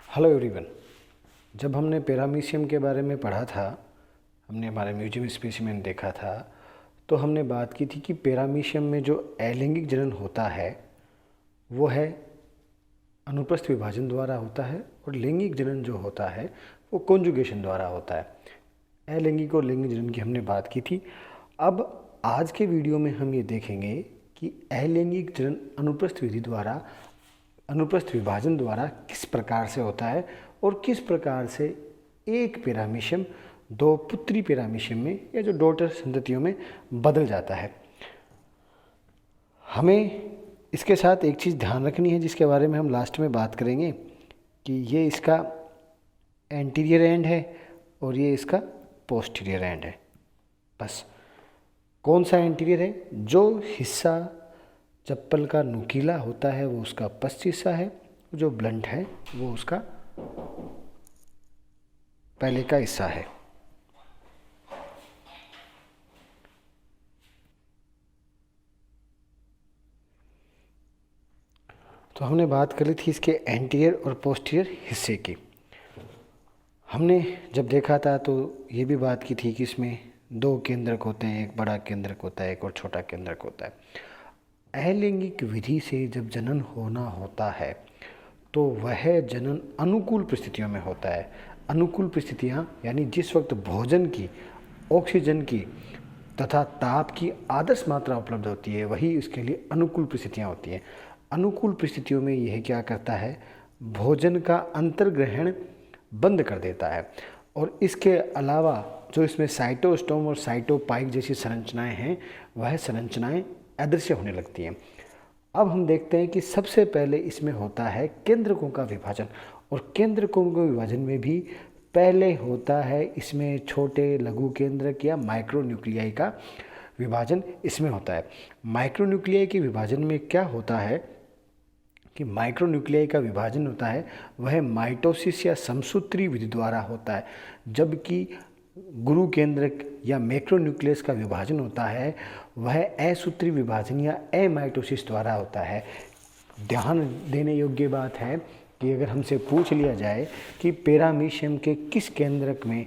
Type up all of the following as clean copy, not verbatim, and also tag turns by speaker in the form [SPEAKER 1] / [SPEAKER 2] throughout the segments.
[SPEAKER 1] Hello everyone. जब हमने paramecium के बारे में पढ़ा था, हमने हमारे म्यूजियम स्पेसिमेन देखा था, तो हमने बात की थी कि पैरामीशियम में जो अलैंगिक जनन होता है वो है अनुप्रस्थ विभाजन द्वारा होता है और लैंगिक जनन जो होता है वो कॉन्जुगेशन द्वारा होता है। अलैंगिक और लैंगिक जनन की हमने बात की थी। अब आज के वीडियो में हम ये देखेंगे कि अलैंगिक जनन अनुप्रस्थ विभाजन द्वारा किस प्रकार से होता है और किस प्रकार से एक पैरामीशियम दो पुत्री पैरामीशियम में या जो डॉटर संततियों में बदल जाता है। हमें इसके साथ एक चीज़ ध्यान रखनी है जिसके बारे में हम लास्ट में बात करेंगे कि ये इसका एंटीरियर एंड है और ये इसका पोस्टीरियर एंड है। बस कौन सा एंटीरियर है? जो हिस्सा चप्पल का नुकीला होता है वो उसका पश्च हिस्सा है, जो ब्लंट है वो उसका पहले का हिस्सा है। तो हमने बात करी थी इसके एंटीरियर और पोस्टीरियर हिस्से की। हमने जब देखा था तो ये भी बात की थी कि इसमें दो केंद्रक होते हैं, एक बड़ा केंद्रक होता है, एक और छोटा केंद्रक होता है। अलैंगिक विधि से जब जनन होना होता है तो वह जनन अनुकूल परिस्थितियों में होता है। अनुकूल परिस्थितियाँ यानी जिस वक्त भोजन की, ऑक्सीजन की तथा ताप की आदर्श मात्रा उपलब्ध होती है वही इसके लिए अनुकूल परिस्थितियाँ होती हैं। अनुकूल परिस्थितियों में यह क्या करता है, भोजन का अंतर्ग्रहण बंद कर देता है। और इसके अलावा जो इसमें साइटोस्टोम और साइटोपाइक जैसी संरचनाएं हैं वह संरचनाएं अदृश्य होने लगती हैं। अब हम देखते हैं कि सबसे पहले इसमें होता है केंद्रकों का विभाजन, और केंद्रकों के विभाजन में भी पहले होता है इसमें छोटे लघु केंद्रक या माइक्रोन्यूक्लियाई का विभाजन इसमें होता है। माइक्रोन्यूक्लियाई के विभाजन में क्या होता है कि माइक्रोन्यूक्लियाई का विभाजन होता है वह माइटोसिस या समसूत्री विधि द्वारा होता है, जबकि गुरु केंद्रक या मैक्रोन्यूक्लियस का विभाजन होता है वह असूत्री विभाजन या एमाइटोसिस द्वारा होता है। ध्यान देने योग्य बात है कि अगर हमसे पूछ लिया जाए कि पैरामीशियम के किस केंद्रक में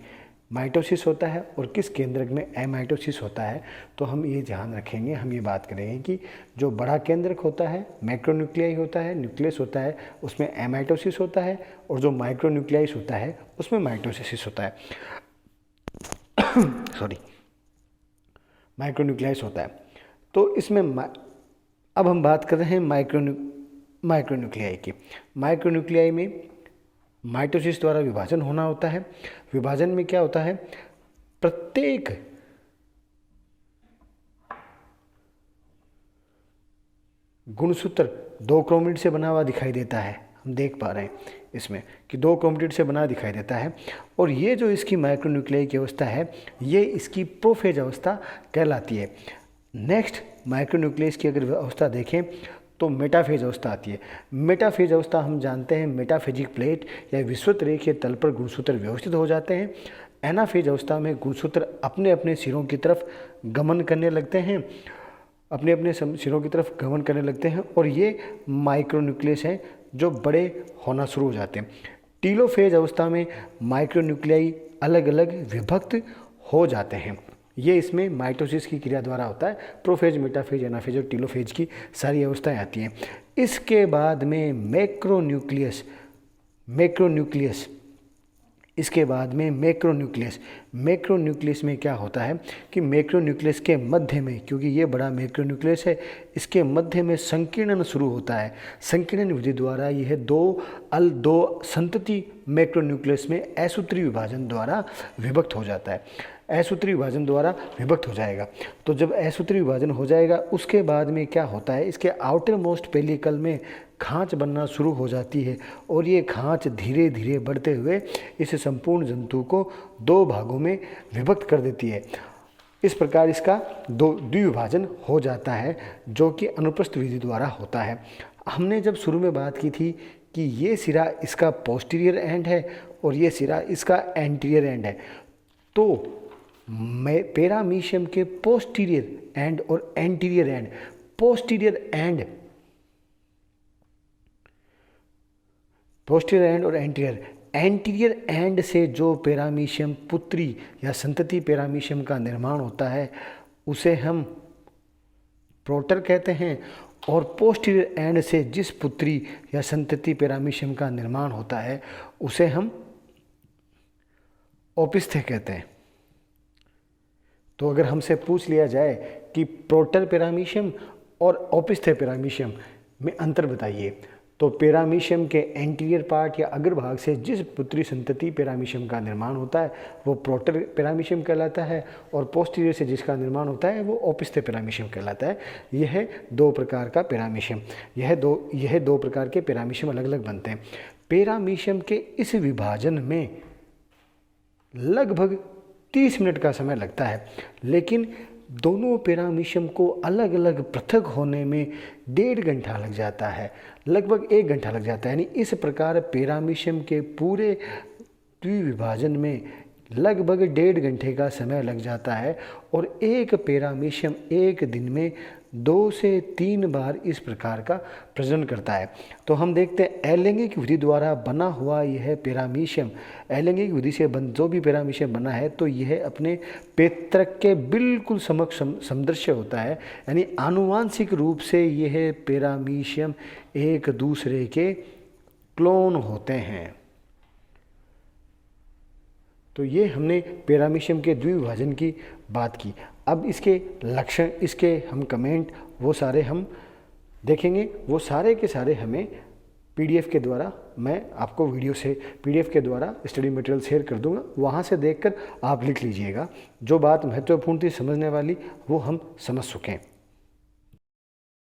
[SPEAKER 1] माइटोसिस होता है और किस केंद्रक में एमाइटोसिस होता है तो हम ये ध्यान रखेंगे, हम ये बात करेंगे कि जो बड़ा केंद्रक होता है मैक्रोन्यूक्लियाई होता है, न्यूक्लियस होता है, उसमें एमाइटोसिस होता है, और जो माइक्रोन्यूक्लियाइस होता है उसमें माइटोसिस होता है माइक्रोन्यूक्लियाइस होता है। तो इसमें अब हम बात कर रहे हैं माइक्रोन्यूक्लियाई की। माइक्रोन्यूक्लियाई में माइटोसिस द्वारा विभाजन होना होता है। विभाजन में क्या होता है, प्रत्येक गुणसूत्र दो क्रोमेटिड से बना हुआ दिखाई देता है। हम देख पा रहे हैं इसमें कि दो क्रोमेटिड से बना दिखाई देता है। और ये जो इसकी माइक्रोन्यूक्लियाई की अवस्था है ये इसकी प्रोफेज अवस्था कहलाती है। नेक्स्ट माइक्रोन्यूक्लियस की अगर अवस्था देखें तो मेटाफेज अवस्था आती है। मेटाफेज अवस्था हम जानते हैं मेटाफेजिक प्लेट या विषुवत रेखीय तल पर गुणसूत्र व्यवस्थित हो जाते हैं। एनाफेज अवस्था में गुणसूत्र अपने अपने सिरों की तरफ गमन करने लगते हैं, अपने अपने सिरों की तरफ गमन करने लगते हैं, और ये माइक्रोन्यूक्लियस हैं जो बड़े होना शुरू हो जाते हैं। टीलोफेज अवस्था में माइक्रोन्यूक्लियाई अलग अलग विभक्त हो जाते हैं। ये इसमें माइटोसिस की क्रिया द्वारा होता है। प्रोफेज, मेटाफेज, एनाफेज और टीलोफेज की सारी अवस्थाएं आती हैं। इसके बाद में मैक्रोन्यूक्लियस इसके बाद में मैक्रोन्यूक्लियस में क्या होता है कि मैक्रोन्यूक्लियस के मध्य में, क्योंकि ये बड़ा मैक्रोन्यूक्लियस है, इसके मध्य में संकीर्णन शुरू होता है। संकीर्णन विधि द्वारा यह दो संतति मैक्रोन्यूक्लियस में असूत्री विभाजन द्वारा विभक्त हो जाता है। असूत्री विभाजन द्वारा विभक्त हो जाएगा। तो जब असूत्री विभाजन हो जाएगा उसके बाद में क्या होता है, इसके आउटर मोस्ट पेलिकल में खांच बनना शुरू हो जाती है, और ये खांच धीरे धीरे बढ़ते हुए इस संपूर्ण जंतु को दो भागों में विभक्त कर देती है। इस प्रकार इसका द्विविभाजन हो जाता है जो कि अनुप्रस्थ विधि द्वारा होता है। हमने जब शुरू में बात की थी कि ये सिरा इसका पोस्टीरियर एंड है और ये सिरा इसका एंटीरियर एंड है, तो पैरामीशियम के पोस्टीरियर एंड और anterior and, posterior and posterior and और एंटीरियर। एंटीरियर एंड से जो पेरामीशियम पुत्री या संतति पेरामीशियम का निर्माण होता है उसे हम प्रोटर कहते हैं, और पोस्टीरियर एंड से जिस पुत्री या संतति पेरामीशियम का निर्माण होता है उसे हम ओपिस्थ्य कहते हैं। तो अगर हमसे पूछ लिया जाए कि प्रोटर पेरामीशियम और ओपिस्थ्य पेरामीशियम में अंतर बताइए, तो पेरामीशियम के एंटीरियर पार्ट या अग्रभाग से जिस पुत्री संतति पेरामीशियम का निर्माण होता है वो प्रोटर पेरामीशियम कहलाता है, और पोस्टीरियर से जिसका निर्माण होता है वो ओपिस्थ्य पेरामीशियम कहलाता है। यह दो प्रकार का पेरामीशियम, यह दो प्रकार के पेरामीशियम अलग अलग बनते हैं। पेरामीशियम के इस विभाजन में लगभग 30 मिनट का समय लगता है, लेकिन दोनों पेरामीशियम को अलग अलग पृथक होने में 1.5 घंटा लग जाता है, लगभग 1 घंटा लग जाता है। यानी इस प्रकार पेरामीशियम के पूरे द्विविभाजन में लगभग 1.5 घंटे का समय लग जाता है, और एक पेरामीशियम एक दिन में 2 से 3 बार इस प्रकार का प्रजनन करता है। तो हम देखते हैं अलैंगिक विधि द्वारा बना हुआ यह पेरामीशियम, अलैंगिक विधि से जो भी पेरामीशियम बना है तो यह अपने पैतृक के बिल्कुल समक्ष समदृश्य होता है, यानी आनुवांशिक रूप से यह पेरामीशियम एक दूसरे के क्लोन होते हैं। तो ये हमने पेरामीशियम के द्विविभाजन की बात की। अब इसके लक्षण, इसके हम कमेंट, वो सारे हम देखेंगे। वो सारे के सारे हमें पीडीएफ के द्वारा, मैं आपको वीडियो से पीडीएफ के द्वारा स्टडी मटेरियल शेयर कर दूंगा, वहाँ से देखकर आप लिख लीजिएगा। जो बात महत्वपूर्ण थी समझने वाली वो हम समझ चुके हैं।